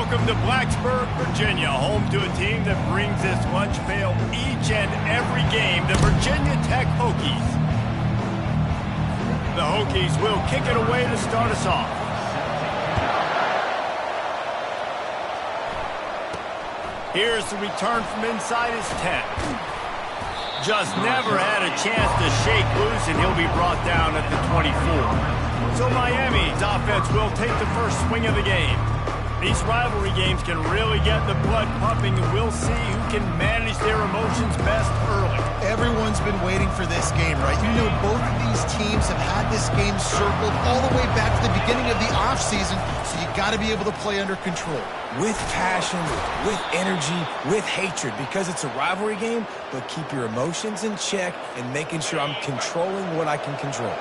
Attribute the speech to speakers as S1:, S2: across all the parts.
S1: Welcome to Blacksburg, Virginia, home to a team that brings this lunch pail each and every game, the Virginia Tech Hokies. The Hokies will kick it away to start us off. Here's the return from inside his 10. Just never had a chance to shake loose, and he'll be brought down at the 24. So Miami's offense will take the first swing of the game. These rivalry games can really get the blood pumping, and we'll see who can manage their emotions best early.
S2: Everyone's been waiting for this game, right? You know, both of these teams have had this game circled all the way back to the beginning of the offseason, so you got to be able to play under control.
S3: With passion, with energy, with hatred, because it's a rivalry game, but keep your emotions in check and making sure I'm controlling what I can control.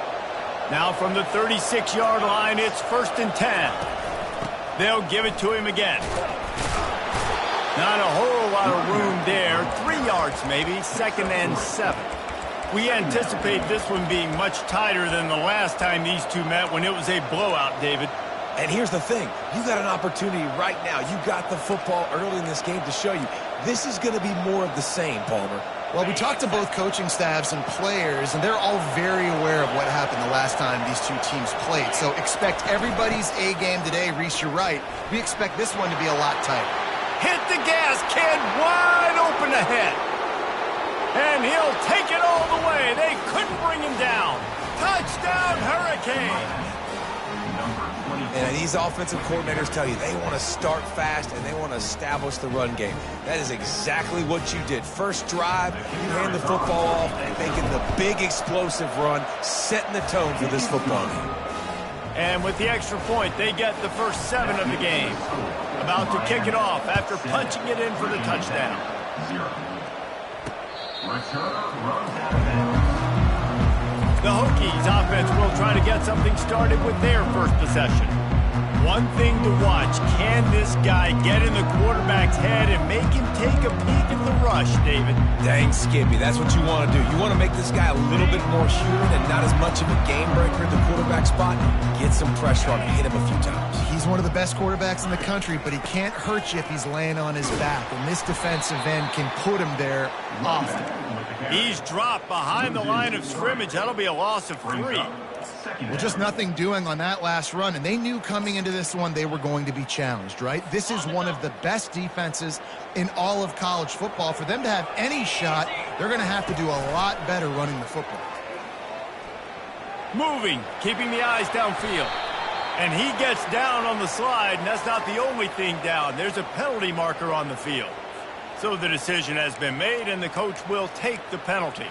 S1: Now from the 36-yard line, it's 1st and 10. They'll give it to him again. Not a whole lot of room there. 3 yards maybe, 2nd and 7. We anticipate this one being much tighter than the last time these two met when it was a blowout, David.
S3: And here's the thing. You got an opportunity right now. You got the football early in this game to show you. This is going to be more of the same, Palmer.
S2: Well, we talked to both coaching staffs and players, and they're all very aware of what happened the last time these two teams played. So expect everybody's A game today. Reese, you're right. We expect this one to be a lot tighter.
S1: Hit the gas, kid. Wide open ahead. And he'll take it all the way. They couldn't bring him down. Touchdown, Hurricane.
S3: And these offensive coordinators tell you they want to start fast and they want to establish the run game. That is exactly what you did. First drive, you hand the football off, making the big explosive run, setting the tone for this football game.
S1: And with the extra point, they get the first 7 of the game. About to kick it off after punching it in for the touchdown. The Hokies offense will try to get something started with their first possession. One thing to watch, can this guy get in the quarterback's head and make him take a peek at the rush, David?
S3: Dang, Skippy, that's what you want to do. You want to make this guy a little bit more human and not as much of a game breaker at the quarterback spot. Get some pressure on him, hit him a few times.
S2: He's one of the best quarterbacks in the country, but he can't hurt you if he's laying on his back, and this defensive end can put him there often.
S1: He's dropped behind the line of scrimmage. That'll be a loss of 3.
S2: Well, just nothing doing on that last run, and they knew coming into this one they were going to be challenged, right? This is one of the best defenses in all of college football. For them to have any shot, they're going to have to do a lot better running the football.
S1: Moving, keeping the eyes downfield. And he gets down on the slide, and that's not the only thing down. There's a penalty marker on the field. So the decision has been made, and the coach will take the penalty.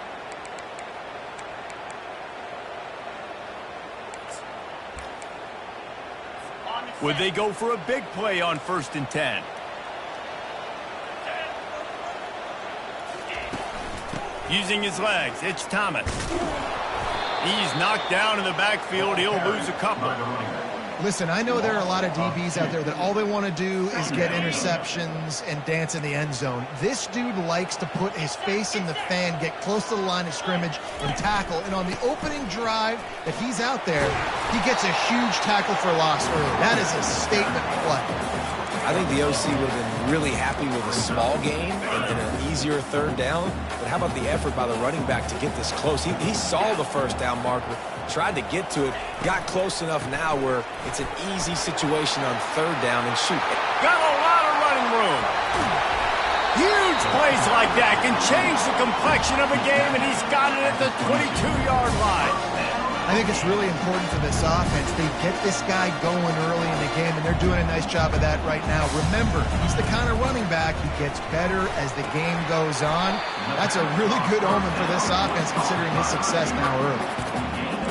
S1: Would they go for a big play on 1st and 10? Using his legs, it's Thomas. He's knocked down in the backfield. He'll lose a couple.
S2: Listen, I know there are a lot of DBs out there that all they want to do is get interceptions and dance in the end zone. This dude likes to put his face in the fan, get close to the line of scrimmage, and tackle. And on the opening drive that he's out there, he gets a huge tackle for loss early. That is a statement play.
S3: I think the OC would have been really happy with a small gain and an easier 3rd down. But how about the effort by the running back to get this close? He saw the 1st down marker, tried to get to it, got close enough now where it's an easy situation on 3rd down and shoot.
S1: Got a lot of running room. Huge plays like that can change the complexion of a game, and he's got it at the 22-yard line.
S2: I think it's really important for this offense. They get this guy going early in the game, and they're doing a nice job of that right now. Remember, he's the kind of running back who gets better as the game goes on. That's a really good omen for this offense, considering his success now early.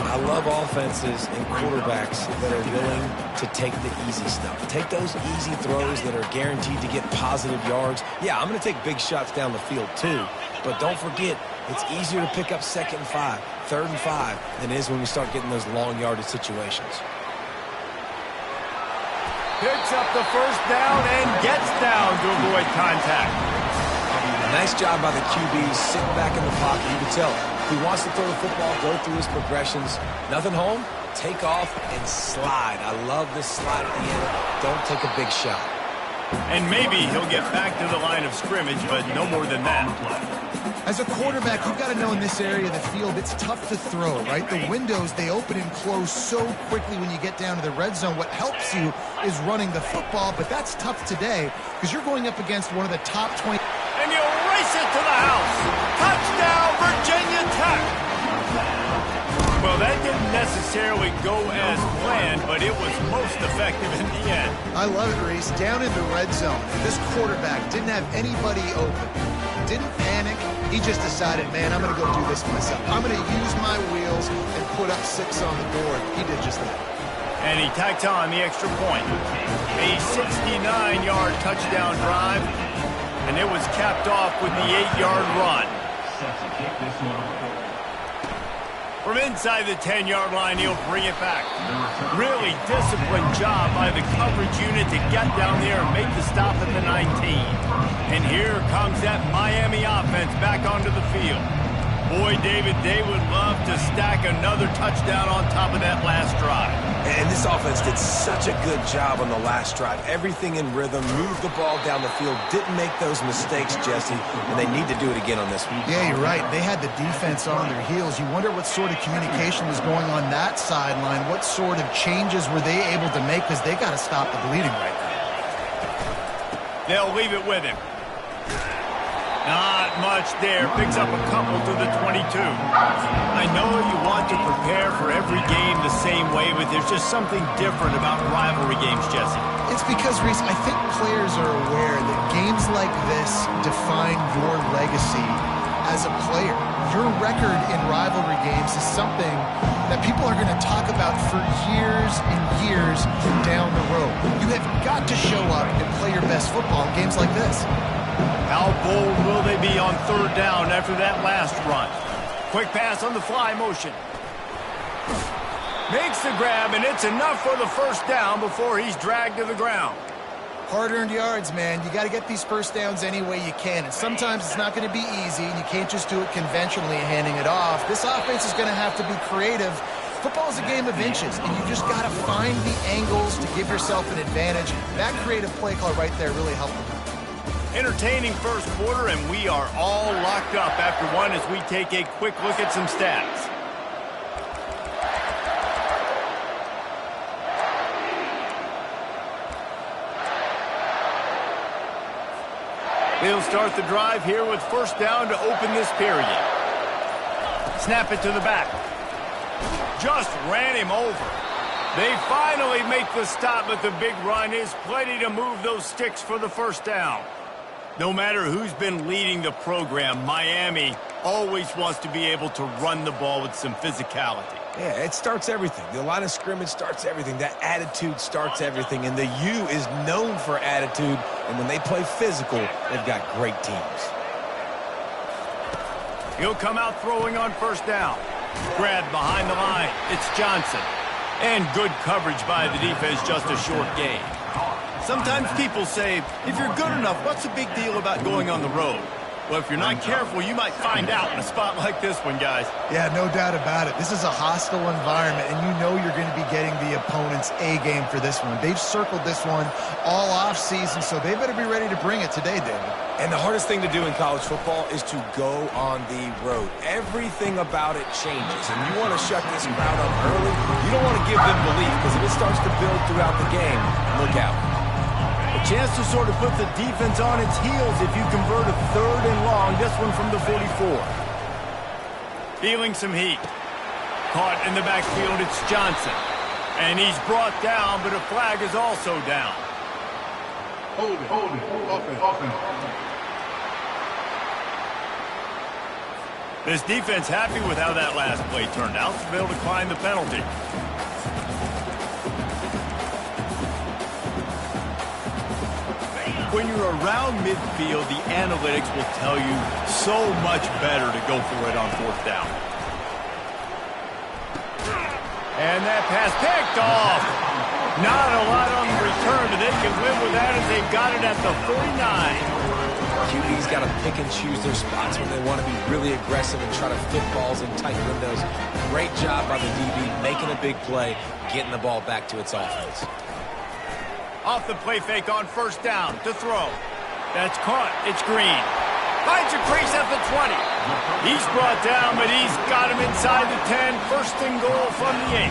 S3: I love offenses and quarterbacks that are willing to take the easy stuff. Take those easy throws that are guaranteed to get positive yards. Yeah, I'm going to take big shots down the field too, but don't forget, it's easier to pick up 2nd and 5, 3rd and 5 than it is when we start getting those long yardage situations.
S1: Picks up the 1st down and gets down to avoid contact.
S3: A nice job by the QB sitting back in the pocket. You can tell if he wants to throw the football, go through his progressions. Nothing home, take off and slide. I love this slide at the end. Don't take a big shot.
S1: And maybe he'll get back to the line of scrimmage, but no more than that.
S2: As a quarterback, you've got to know in this area of the field, it's tough to throw, right? The windows, they open and close so quickly when you get down to the red zone. What helps you is running the football, but that's tough today because you're going up against one of the top 20.
S1: And he'll race it to the house. Touchdown, Virginia Tech. Well, that didn't necessarily go as planned, but it was most effective in the end.
S2: I love it, Reese. Down in the red zone, this quarterback didn't have anybody open. Didn't panic. He just decided, man, I'm going to go do this myself. I'm going to use my wheels and put up 6 on the board. He did just that.
S1: And he tacked on the extra point. A 69-yard touchdown drive, and it was capped off with the 8-yard run. From inside the 10-yard line, he'll bring it back. Really disciplined job by the coverage unit to get down there and make the stop at the 19. And here comes that Miami offense back onto the field. Boy, David, they would love to stack another touchdown on top of that last drive.
S3: And this offense did such a good job on the last drive. Everything in rhythm, moved the ball down the field, didn't make those mistakes, Jesse, and they need to do it again on this one.
S2: Yeah, you're right. They had the defense on their heels. You wonder what sort of communication was going on that sideline. What sort of changes were they able to make because they got to stop the bleeding right now.
S1: They'll leave it with him. Not much there. Picks up a couple to the 22. I know you want to prepare for every game the same way, but there's just something different about rivalry games, Jesse.
S2: It's because, Reese, I think players are aware that games like this define your legacy as a player. Your record in rivalry games is something that people are going to talk about for years and years down the road. You have got to show up and play your best football in games like this.
S1: How bold will they be on 3rd down after that last run? Quick pass on the fly motion. Makes the grab, and it's enough for the 1st down before he's dragged to the ground.
S2: Hard-earned yards, man. You got to get these 1st downs any way you can. And sometimes it's not going to be easy, and you can't just do it conventionally handing it off. This offense is going to have to be creative. Football is a game of inches, and you just got to find the angles to give yourself an advantage. That creative play call right there really helped them.
S1: Entertaining 1st quarter, and we are all locked up after one as we take a quick look at some stats. They'll start the drive here with 1st down to open this period. Snap it to the back. Just ran him over. They finally make the stop, but the big run is plenty to move those sticks for the 1st down. No matter who's been leading the program, Miami always wants to be able to run the ball with some physicality.
S3: Yeah, it starts everything. The line of scrimmage starts everything. That attitude starts everything. And the U is known for attitude. And when they play physical, they've got great teams.
S1: He'll come out throwing on 1st down. Grabbed behind the line. It's Johnson. And good coverage by the defense, just a short gain. Sometimes people say, if you're good enough, what's the big deal about going on the road? Well, if you're not careful, you might find out in a spot like this one, guys.
S2: Yeah, no doubt about it. This is a hostile environment, and you know you're going to be getting the opponent's A game for this one. They've circled this one all offseason, so they better be ready to bring it today, David.
S3: And the hardest thing to do in college football is to go on the road. Everything about it changes, and you want to shut this crowd up early. You don't want to give them belief, because if it starts to build throughout the game, look out.
S1: A chance to sort of put the defense on its heels if you convert a 3rd and long, this one from the 44. Feeling some heat. Caught in the backfield, it's Johnson. And he's brought down, but a flag is also down.
S4: Hold it, offense.
S1: This defense happy with how that last play turned out, so they'll decline the penalty. When you're around midfield, the analytics will tell you so much better to go for it on 4th down. And that pass picked off. Not a lot on the return, but they can live with that as they got it at the 49.
S3: QB's got to pick and choose their spots when they want to be really aggressive and try to fit balls in tight windows. Great job by the DB making a big play, getting the ball back to its offense.
S1: Off the play fake on first down to throw. That's caught. It's Green. Finds a crease at the 20. He's brought down, but he's got him inside the 10. First and goal from the 8.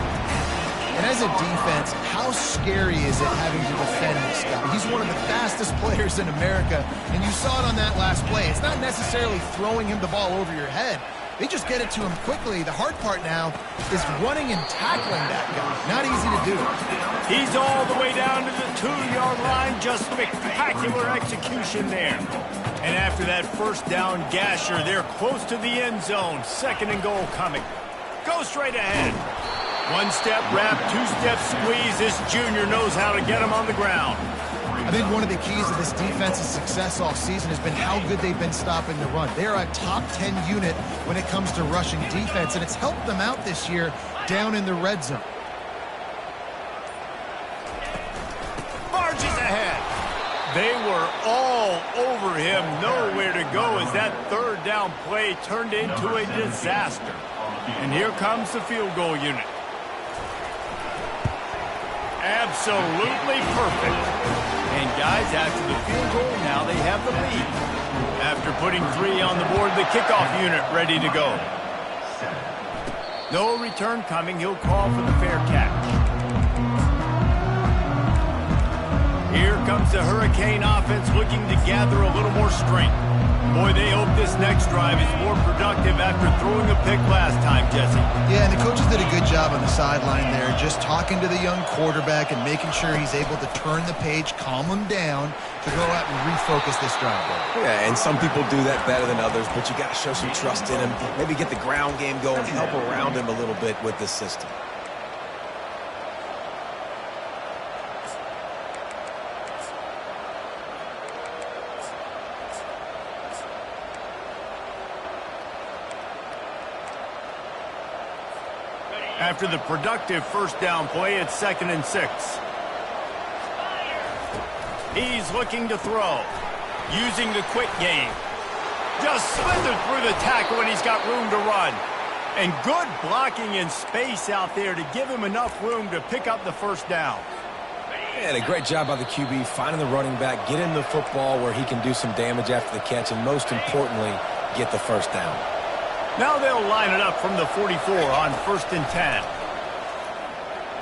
S2: And as a defense, how scary is it having to defend this guy? He's one of the fastest players in America, and you saw it on that last play. It's not necessarily throwing him the ball over your head. They just get it to him quickly. The hard part now is running and tackling that guy. Not easy to do.
S1: He's all the way down to the 2-yard line. Just spectacular execution there. And after that first down gasher, they're close to the end zone. Second and goal coming. Go straight ahead. One-step wrap, two-step squeeze. This junior knows how to get him on the ground.
S2: I think one of the keys to this defense's success all season has been how good they've been stopping the run. They're a top 10 unit when it comes to rushing defense, and it's helped them out this year down in the red zone.
S1: Barges ahead. They were all over him, nowhere to go as that third down play turned into a disaster. And here comes the field goal unit. Absolutely perfect. And guys, after the field goal, now they have the lead. After putting 3 on the board, the kickoff unit ready to go. No return coming. He'll call for the fair catch. Here comes the Hurricane offense looking to gather a little more strength. Boy, they hope this next drive is more productive after throwing a pick last time, Jesse.
S2: Yeah, and the coaches did a good job on the sideline there, just talking to the young quarterback and making sure he's able to turn the page, calm him down, to go out and refocus this drive.
S3: Yeah, and some people do that better than others, but you got to show some trust in him. Maybe get the ground game going, help around him a little bit with this system.
S1: After the productive first down play, it's 2nd and 6. He's looking to throw, using the quick game. Just slithered through the tackle, and he's got room to run. And good blocking in space out there to give him enough room to pick up the first down.
S3: And a great job by the QB, finding the running back, get him the football where he can do some damage after the catch, and most importantly, get the first down.
S1: Now they'll line it up from the 44 on 1st and 10.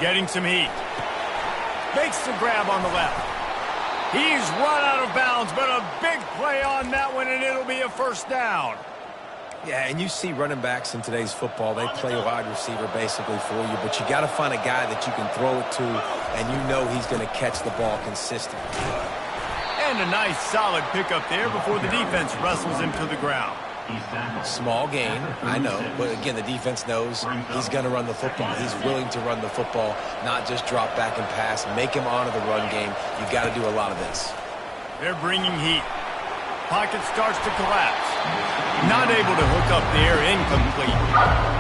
S1: Getting some heat. Makes the grab on the left. He's run out of bounds, but a big play on that one, and it'll be a first down.
S3: Yeah, and you see running backs in today's football, they play wide receiver basically for you, but you got to find a guy that you can throw it to, and you know he's going to catch the ball consistently.
S1: And a nice solid pickup there before the defense wrestles him to the ground.
S3: Small gain, I know, but again, the defense knows he's going to run the football. He's willing to run the football, not just drop back and pass, make him honor the run game. You got to do a lot of this.
S1: They're bringing heat. Pocket starts to collapse. Not able to hook up there, incomplete.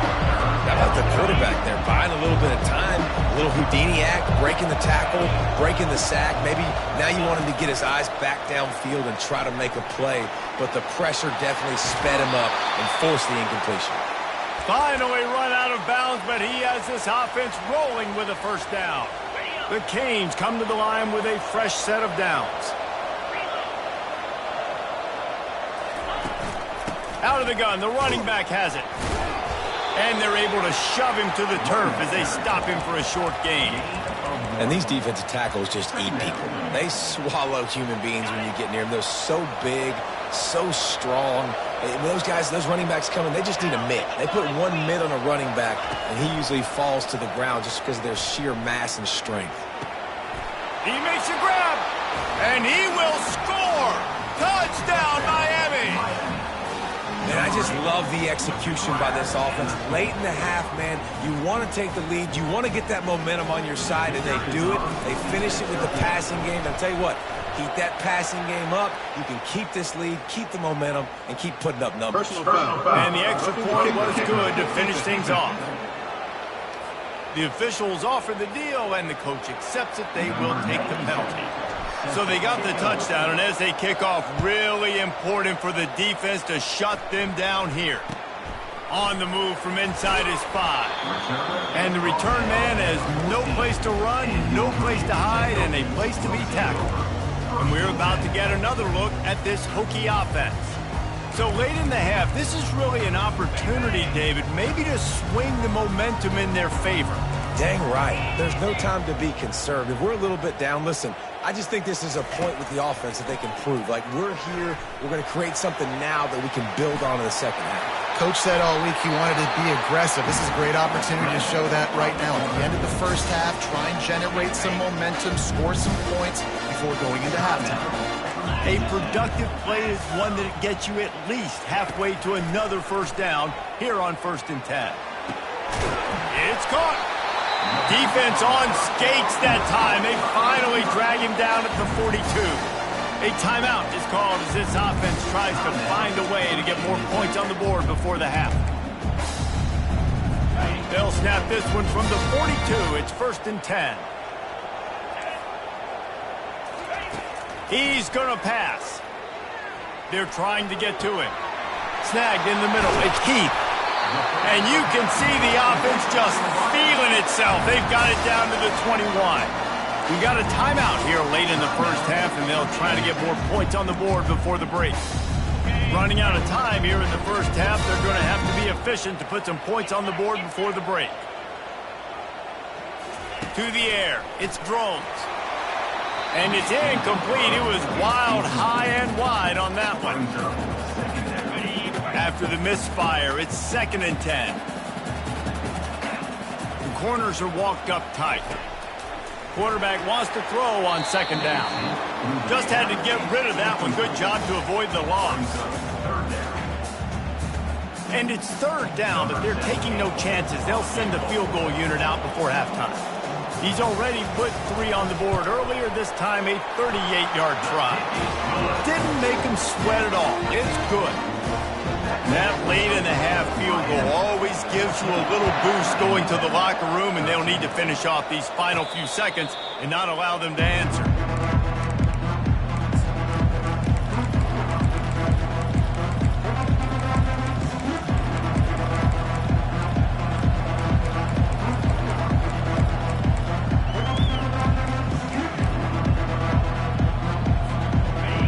S3: How about the quarterback there, buying a little bit of time, a little Houdini act, breaking the tackle, breaking the sack. Maybe now you want him to get his eyes back downfield and try to make a play, but the pressure definitely sped him up and forced the incompletion.
S1: Finally run out of bounds, but he has this offense rolling with a first down. The Canes come to the line with a fresh set of downs. Out of the gun, the running back has it. And they're able to shove him to the turf as they stop him for a short gain.
S3: And these defensive tackles just eat people. They swallow human beings when you get near them. They're so big, so strong. When those guys, those running backs come in, they just need a mitt. They put one mitt on a running back, and he usually falls to the ground just because of their sheer mass and strength.
S1: He makes a grab, and he will score. Touchdown, Miami.
S3: And I just love the execution by this offense. Late in the half, man, you want to take the lead. You want to get that momentum on your side, and they do it. They finish it with the passing game. I'll tell you what, keep that passing game up. You can keep this lead, keep the momentum, and keep putting up numbers.
S1: And the extra point was good to finish things off. The officials offer the deal, and the coach accepts it. They will take the penalty. So they got the touchdown, and as they kick off, really important for the defense to shut them down here. On the move from inside his 5. And the return man has no place to run, no place to hide, and a place to be tackled. And we're about to get another look at this Hokie offense. So late in the half, this is really an opportunity, David, maybe to swing the momentum in their favor.
S3: Dang right. There's no time to be conservative. We're a little bit down. Listen, I just think this is a point with the offense that they can prove. Like, we're here, we're going to create something now that we can build on in the second half.
S2: Coach said all week he wanted to be aggressive. This is a great opportunity to show that right now. At the end of the first half, try and generate some momentum, score some points before going into halftime.
S1: A productive play is one that gets you at least halfway to another first down here on 1st and 10. It's caught. Defense on skates that time. They finally drag him down at the 42. A timeout is called as this offense tries to find a way to get more points on the board before the half. They'll snap this one from the 42. It's 1st and 10. He's going to pass. They're trying to get to him. Snagged in the middle. It's Keith. And you can see the offense just feeling itself. They've got it down to the 21. We got a timeout here late in the first half, and they'll try to get more points on the board before the break. Running out of time here in the first half, they're going to have to be efficient to put some points on the board before the break. To the air. It's Drones. And it's incomplete. It was wild, high, and wide on that one. After the misfire, it's 2nd and 10. The corners are walked up tight. Quarterback wants to throw on 2nd down. Just had to get rid of that one. Good job to avoid the loss. And it's 3rd down, but they're taking no chances. They'll send the field goal unit out before halftime. He's already put 3 on the board earlier, this time a 38-yard try. Didn't make him sweat at all. It's good. That late in the half field goal always gives you a little boost going to the locker room, and they'll need to finish off these final few seconds and not allow them to answer.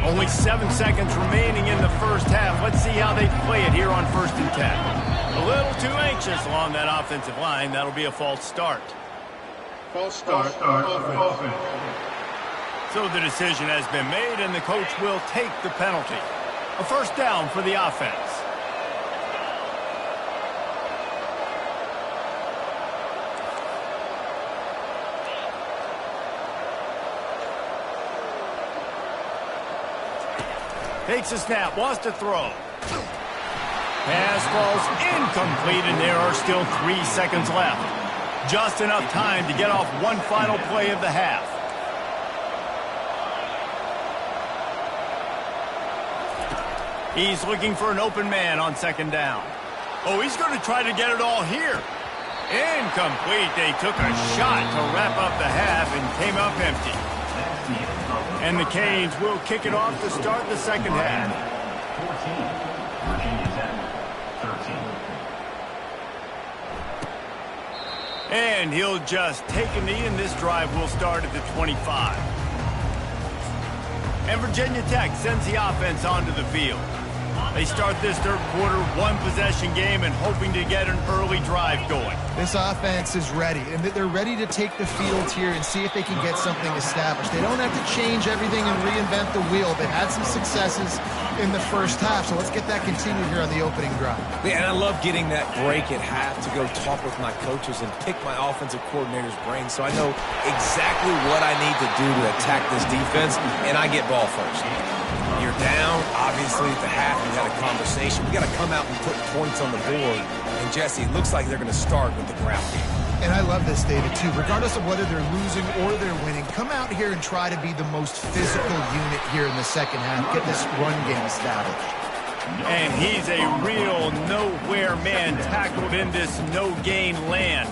S1: Only 7 seconds remaining in the first half. Let's see how they play it here on 1st and 10. A little too anxious along that offensive line. That'll be a false start.
S4: False start. Offense.
S1: So the decision has been made, and the coach will take the penalty. A 1st down for the offense. Takes a snap, wants to throw. Pass falls incomplete, and there are still 3 seconds left. Just enough time to get off one final play of the half. He's looking for an open man on 2nd down. Oh, he's going to try to get it all here. Incomplete. They took a shot to wrap up the half and came up empty. And the Canes will kick it off to start the 2nd half.
S5: 14, Virginia Tech, 13.
S1: And he'll just take a knee, and this drive will start at the 25. And Virginia Tech sends the offense onto the field. They start this 3rd quarter, 1-possession game, and hoping to get an early drive going.
S2: This offense is ready, and they're ready to take the field here and see if they can get something established. They don't have to change everything and reinvent the wheel. They've had some successes in the first half, so let's get that continued here on the opening drive.
S3: Yeah, and I love getting that break at half to go talk with my coaches and pick my offensive coordinator's brain so I know exactly what I need to do to attack this defense, and I get ball first. You're down, obviously, at the half. You had a conversation. We got to come out and put points on the board. And, Jesse, it looks like they're going to start with the ground game.
S2: And I love this, David, too. Regardless of whether they're losing or they're winning, come out here and try to be the most physical unit here in the second half. Get this run game established.
S1: And he's a real nowhere man tackled in this no-gain land.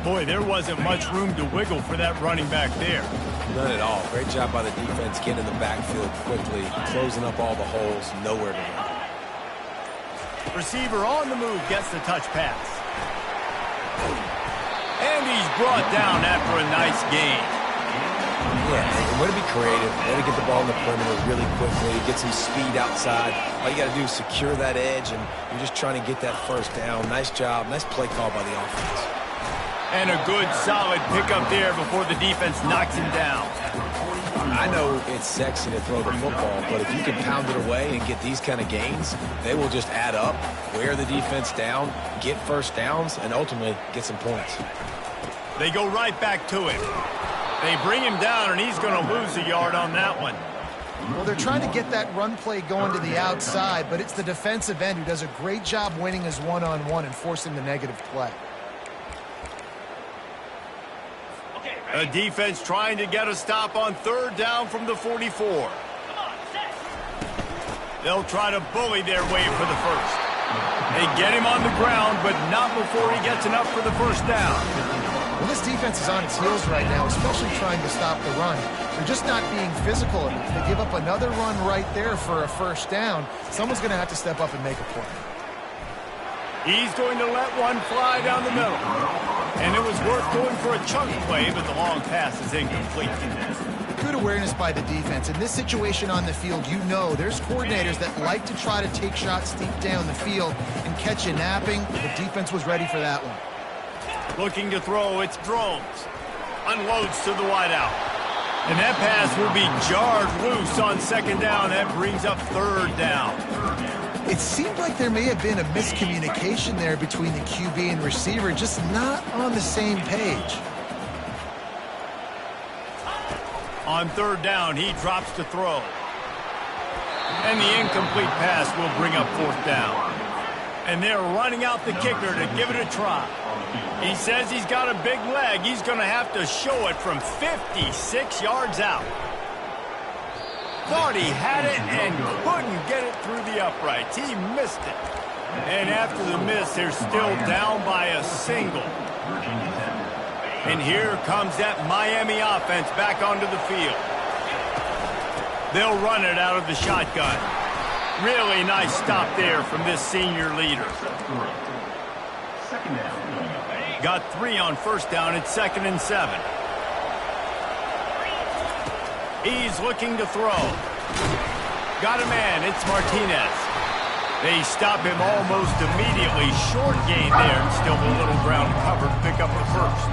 S1: Boy, there wasn't much room to wiggle for that running back there.
S3: None at all. Great job by the defense getting in the backfield quickly, closing up all the holes, nowhere to run.
S1: Receiver on the move gets the touch pass. And he's brought down after a nice gain.
S3: Yeah, way to be creative, way to get the ball in the perimeter really quickly, get some speed outside. All you got to do is secure that edge, and you're just trying to get that first down. Nice job, nice play call by the offense.
S1: And a good, solid pickup there before the defense knocks him down.
S3: I know it's sexy to throw the football, but if you can pound it away and get these kind of gains, they will just add up, wear the defense down, get first downs, and ultimately get some points.
S1: They go right back to him. They bring him down, and he's going to lose a yard on that one.
S2: Well, they're trying to get that run play going to the outside, but it's the defensive end who does a great job winning his one-on-one and forcing the negative play.
S1: A defense trying to get a stop on third down from the 44. They'll try to bully their way for the first. They get him on the ground, but not before he gets enough for the first down.
S2: Well, this defense is on its heels right now, especially trying to stop the run. They're just not being physical enough. They give up another run right there for a first down. Someone's going to have to step up and make a play.
S1: He's going to let one fly down the middle. And it was worth going for a chunk play, but the long pass is incomplete.
S2: Good awareness by the defense. In this situation on the field, you know there's coordinators that like to try to take shots deep down the field and catch you napping. The defense was ready for that one.
S1: Looking to throw, it's Drones. Unloads to the wideout. And that pass will be jarred loose on second down. That brings up third down.
S2: It seemed like there may have been a miscommunication there between the QB and receiver, just not on the same page.
S1: On third down, he drops to throw. And the incomplete pass will bring up fourth down. And they're running out the kicker to give it a try. He says he's got a big leg. He's going to have to show it from 56 yards out. Thought he had it and couldn't get it through the uprights. He missed it. And after the miss, they're still down by a single. And here comes that Miami offense back onto the field. They'll run it out of the shotgun. Really nice stop there from this senior leader.
S5: Second down.
S1: Got 3 on first down. It's 2nd and 7. He's looking to throw. Got a man. It's Martinez. They stop him almost immediately. Short gain there, and still a little ground cover to pick up the first.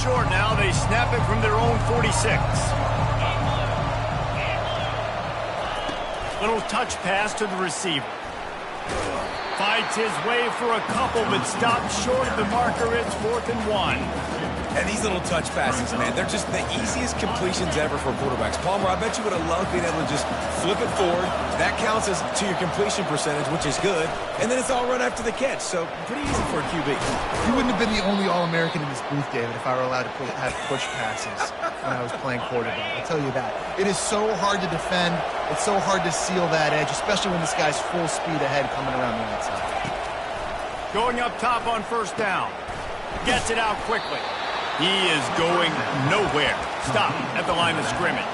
S1: Short now. They snap it from their own 46. Little touch pass to the receiver. Fights his way for a couple, but stops short of the marker. It's 4th and 1.
S3: And these little touch passes, man, they're just the easiest completions ever for quarterbacks. Palmer, I bet you would have loved being able to just flip it forward. That counts as to your completion percentage, which is good. And then it's all run after the catch, so pretty easy for a QB.
S2: You wouldn't have been the only All-American in this booth, David, if I were allowed to have push passes when I was playing quarterback. I'll tell you that. It is so hard to defend. It's so hard to seal that edge, especially when this guy's full speed ahead coming around the outside.
S1: Going up top on first down. Gets it out quickly. He is going nowhere. Stop at the line of scrimmage.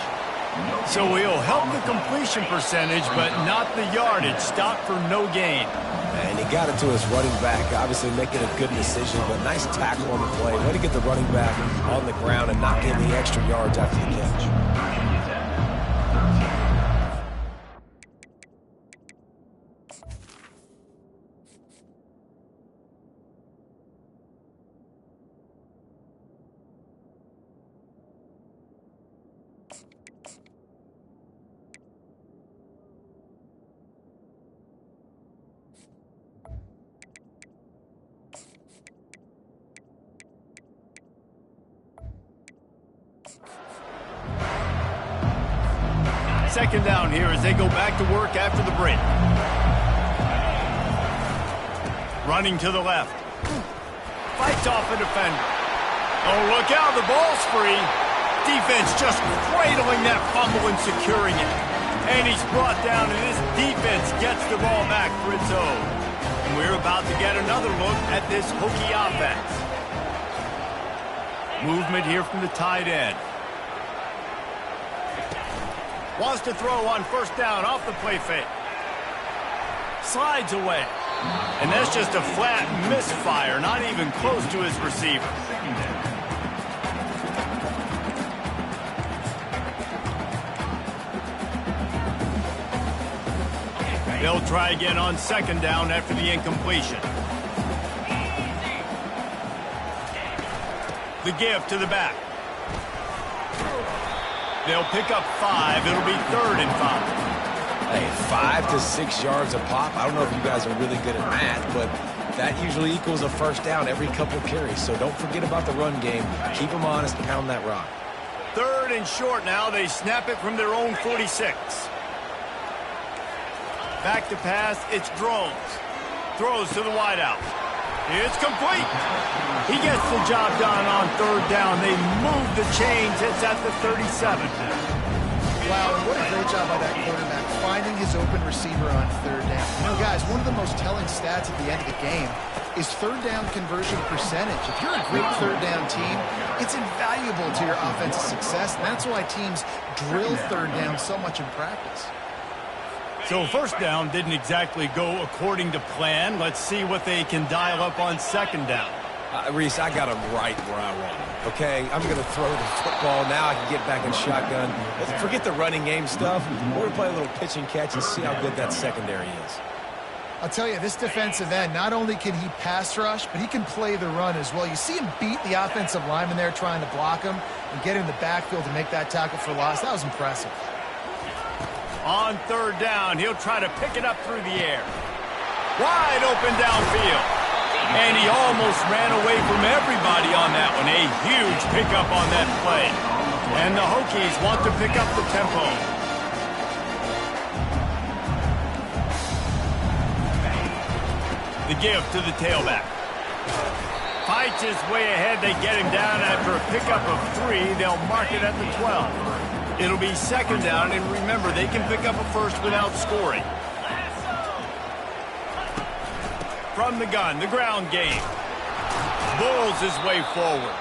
S1: So he'll help the completion percentage, but not the yardage. Stop for no gain.
S3: And he got it to his running back, obviously making a good decision, but nice tackle on the play. Way to get the running back on the ground and not getting the extra yards after the catch.
S1: Second down here as they go back to work after the break. Running to the left. Fights off a defender. Oh, look out, the ball's free. Defense just cradling that fumble and securing it. And he's brought down, and this defense gets the ball back for its own. And we're about to get another look at this Hokie offense. Movement here from the tight end. Wants to throw on first down off the play fake. Slides away. And that's just a flat misfire, not even close to his receiver. They'll try again on second down after the incompletion. The give to the back. They'll pick up 5. It'll be 3rd and 5.
S3: Hey, 5 to 6 yards a pop. I don't know if you guys are really good at math, but that usually equals a first down every couple carries. So don't forget about the run game. Keep them honest, pound that rock.
S1: 3rd and short now. They snap it from their own 46. Back to pass, it's Drones. Throws to the wideout. It's complete. He gets the job done on 3rd down. They move the chains. It's at the 37.
S2: Wow, what a great job by that quarterback, finding his open receiver on 3rd down. You know, guys, one of the most telling stats at the end of the game is 3rd down conversion percentage. If you're a great 3rd down team, it's invaluable to your offensive success, and that's why teams drill 3rd down so much in practice.
S1: So first down didn't exactly go according to plan. Let's see what they can dial up on second down.
S3: Reese, I got him right where I want him, okay? I'm going to throw the football. Now I can get back in shotgun. Let's forget the running game stuff. We're going to play a little pitch and catch and see how good that secondary is.
S2: I'll tell you, this defensive end, not only can he pass rush, but he can play the run as well. You see him beat the offensive lineman there trying to block him and get in the backfield to make that tackle for loss. That was impressive.
S1: On 3rd down, he'll try to pick it up through the air. Wide open downfield. And he almost ran away from everybody on that one. A huge pickup on that play. And the Hokies want to pick up the tempo. The give to the tailback. Fights his way ahead. They get him down after a pickup of 3. They'll mark it at the 12. It'll be second down, and remember, they can pick up a first without scoring. From the gun, the ground game. Bulls his way forward.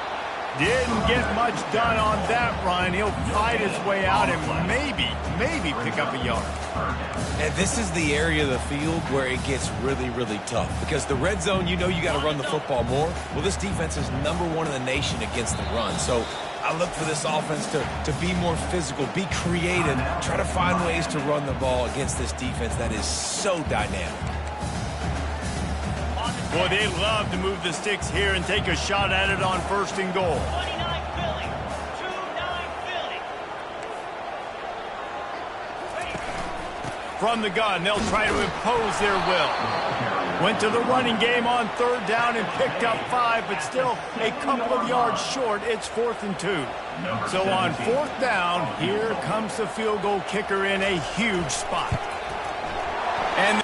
S1: Didn't get much done on that run. He'll fight his way out and maybe pick up a yard.
S3: And this is the area of the field where it gets really, really tough. Because the red zone, you know you got to run the football more. Well, this defense is #1 in the nation against the run. So I look for this offense to be more physical, be creative, try to find ways to run the ball against this defense that is so dynamic.
S1: Boy, they love to move the sticks here and take a shot at it on 1st and goal.
S6: 29 Philly. 2-9 Philly.
S1: From the gun, they'll try to impose their will. Went to the running game on 3rd down and picked up 5, but still a couple of yards short. It's 4th and 2. So on 4th down, here comes the field goal kicker in a huge spot. And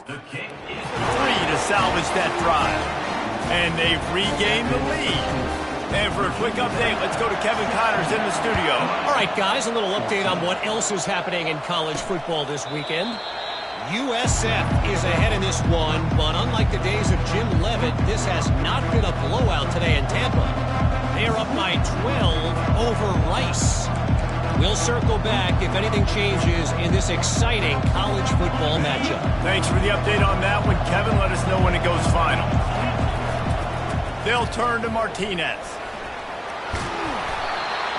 S5: The kick is
S1: 3 to salvage that drive. And they've regained the lead. And for a quick update, let's go to Kevin Connors in the studio.
S7: All right, guys, a little update on what else is happening in college football this weekend. USF is ahead in this one, but unlike the days of Jim Leavitt, this has not been a blowout today in Tampa. They are up by 12 over Rice. We'll circle back if anything changes in this exciting college football matchup.
S1: Thanks for the update on that one, Kevin. Let us know when it goes final. They'll turn to Martinez.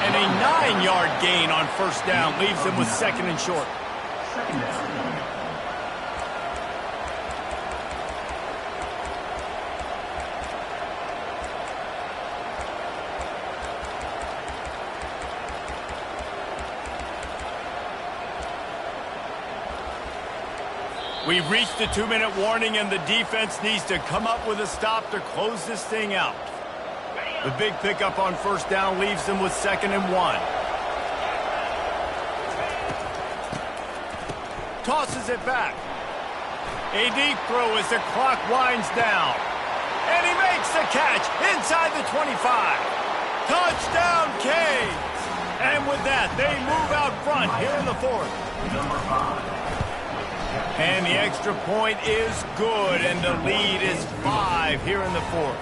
S1: And a 9-yard gain on 1st down leaves them with 2nd and short.
S5: second down.
S1: We've reached the 2-minute warning, and the defense needs to come up with a stop to close this thing out. The big pickup on 1st down leaves them with 2nd and 1. Tosses it back. A deep throw as the clock winds down. And he makes the catch inside the 25. Touchdown, Canes! And with that, they move out front here in the fourth. And the extra point is good, and the lead is 5 here in the fourth.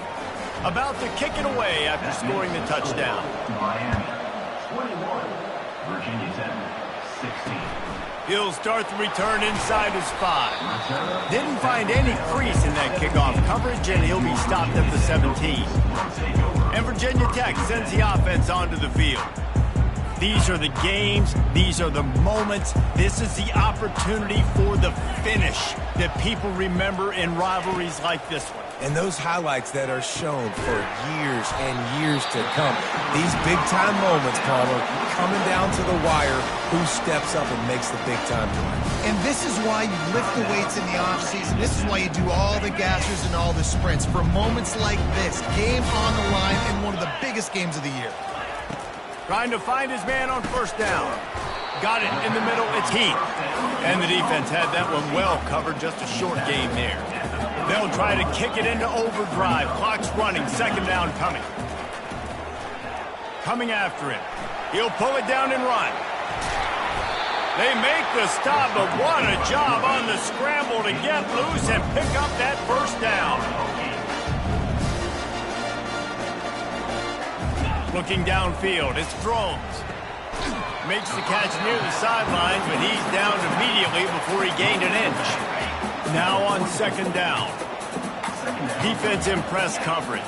S1: About to kick it away after scoring the touchdown.
S5: Miami 21, Virginia Tech 16.
S1: He'll start the return inside his 5. Didn't find any crease in that kickoff coverage, and he'll be stopped at the 17. And Virginia Tech sends the offense onto the field. These are the games. These are the moments. This is the opportunity for the finish that people remember in rivalries like this one.
S3: And those highlights that are shown for years and years to come. These big-time moments, Palmer, coming down to the wire, who steps up and makes the big-time play.
S2: And this is why you lift the weights in the offseason. This is why you do all the gassers and all the sprints. For moments like this, game on the line in one of the biggest games of the year.
S1: Trying to find his man on first down. Got it in the middle. It's Heath. And the defense had that one well covered. Just a short game there. They'll try to kick it into overdrive. Clock's running. Second down coming. Coming after him. He'll pull it down and run. They make the stop, but what a job on the scramble to get loose and pick up that first down. Looking downfield, it's Drones. Makes the catch near the sidelines, but he's down immediately before he gained an inch. Now on second down. Defense in press coverage.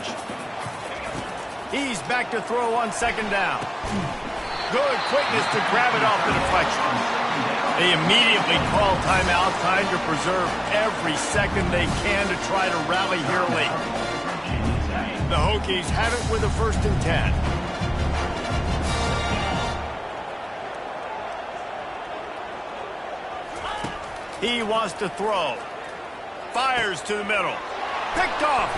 S1: He's back to throw on second down. Good quickness to grab it off the deflection. They immediately call timeout, trying to preserve every second they can to try to rally here late. The Hokies have it with a 1st and 10. He wants to throw. Fires to the middle. Picked off.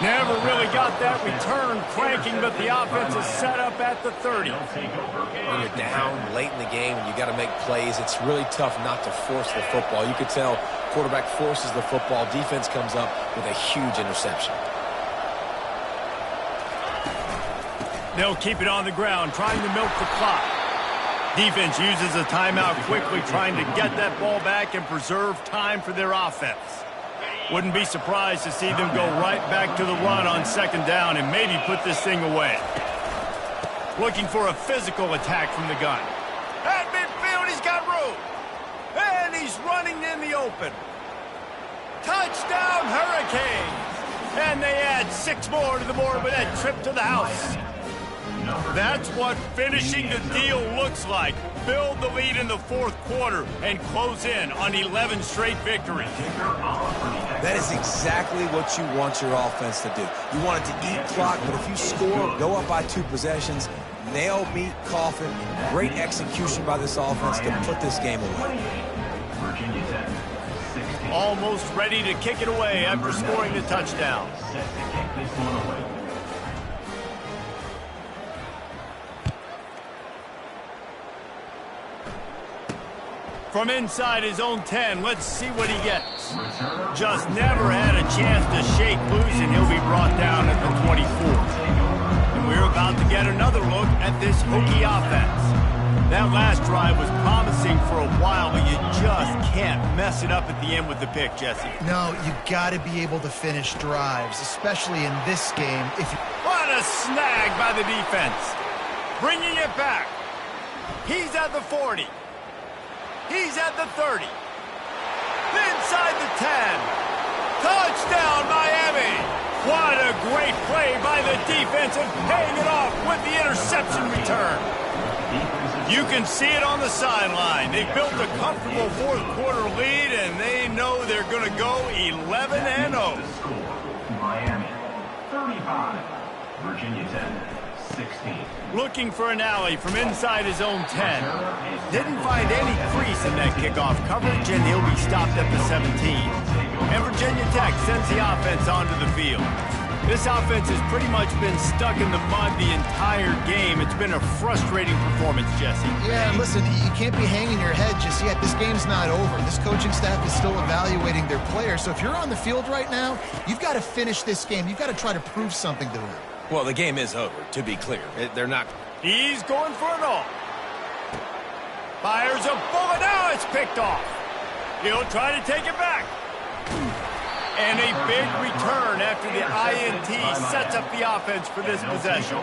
S1: Never really got that return cranking, but the offense is set up at the 30.
S3: When you're down late in the game and you got to make plays, it's really tough not to force the football. You could tell quarterback forces the football. Defense comes up with a huge interception.
S1: They'll keep it on the ground, trying to milk the clock. Defense uses a timeout quickly, trying to get that ball back and preserve time for their offense. Wouldn't be surprised to see them go right back to the run on second down and maybe put this thing away. Looking for a physical attack from the gun. At midfield, he's got room. And he's running in the open. Touchdown, Hurricanes! And they add 6 more to the board with that trip to the house. That's what finishing the deal looks like. Build the lead in the 4th quarter and close in on 11 straight victories.
S3: That is exactly what you want your offense to do. You want it to eat clock, but if you score, go up by 2 possessions, nail, meet, coffin, great execution by this offense to put this game away.
S1: Almost ready to kick it away after scoring the touchdown. From inside his own 10, let's see what he gets. Just never had a chance to shake loose, and he'll be brought down at the 24. And we're about to get another look at this Hokie offense. That last drive was promising for a while, but you just can't mess it up at the end with the pick, Jesse.
S2: No, you got to be able to finish drives, especially in this game.
S1: What a snag by the defense. Bringing it back. He's at the 40. He's at the 30. Inside the 10. Touchdown, Miami. What a great play by the defense and paying it off with the interception return. You can see it on the sideline. They built a comfortable 4th quarter lead, and they know they're going to go 11-0.
S5: Miami 35, Virginia Tech 16.
S1: Looking for an alley from inside his own 10. Didn't find any crease in that kickoff coverage, and he'll be stopped at the 17. And Virginia Tech sends the offense onto the field. This offense has pretty much been stuck in the mud the entire game. It's been a frustrating performance, Jesse.
S2: Yeah, and listen, you can't be hanging your head just yet. This game's not over. This coaching staff is still evaluating their players. So if you're on the field right now, you've got to finish this game. You've got to try to prove something to them.
S3: Well, the game is over, to be clear. They're not...
S1: He's going for it all. Fires a bullet. Now it's picked off. He'll try to take it back. And a big return after the INT sets up the offense for this possession.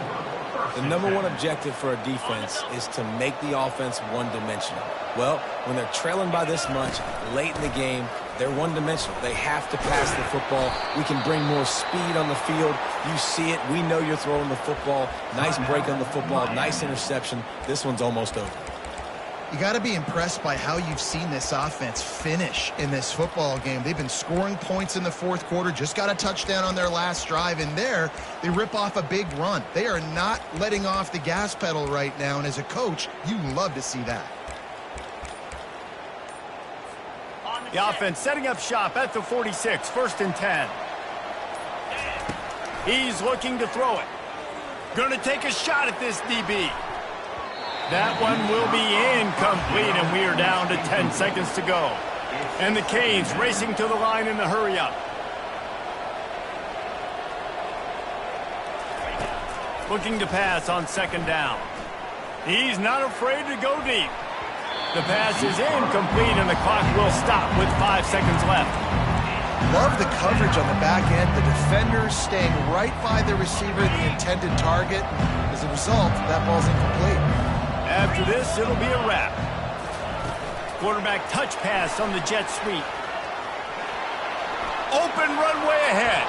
S3: The number one objective for a defense is to make the offense one-dimensional. Well, when they're trailing by this much late in the game, they're one-dimensional. They have to pass the football. We can bring more speed on the field. You see it. We know you're throwing the football. Nice break on the football. Nice interception. This one's almost over.
S2: You got to be impressed by how you've seen this offense finish in this football game. They've been scoring points in the fourth quarter, just got a touchdown on their last drive, and there they rip off a big run. They are not letting off the gas pedal right now, and as a coach, you love to see that.
S1: The offense setting up shop at the 46, 1st and 10. He's looking to throw it. Going to take a shot at this DB. That one will be incomplete, and we are down to 10 seconds to go. And the Canes racing to the line in the hurry-up. Looking to pass on 2nd down. He's not afraid to go deep. The pass is incomplete, and the clock will stop with 5 seconds left.
S2: Love the coverage on the back end. The defenders staying right by the receiver, the intended target. As a result, that ball's incomplete.
S1: After this, it'll be a wrap. Quarterback touch pass on the jet sweep. Open runway ahead.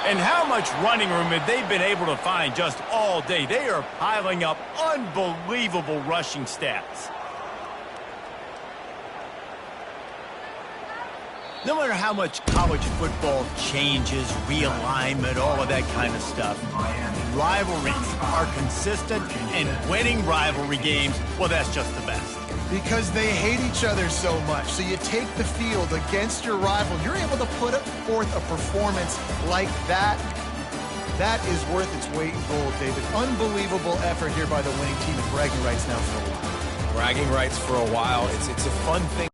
S1: And how much running room have they been able to find just all day? They are piling up unbelievable rushing stats. No matter how much college football changes, realignment, all of that kind of stuff, rivalries are consistent, and winning rivalry games, well, that's just the best.
S2: Because they hate each other so much. So you take the field against your rival. You're able to put forth a performance like that. That is worth its weight in gold, David. Unbelievable effort here by the winning team, and bragging rights now for a while.
S3: Bragging rights for a while. It's a fun thing.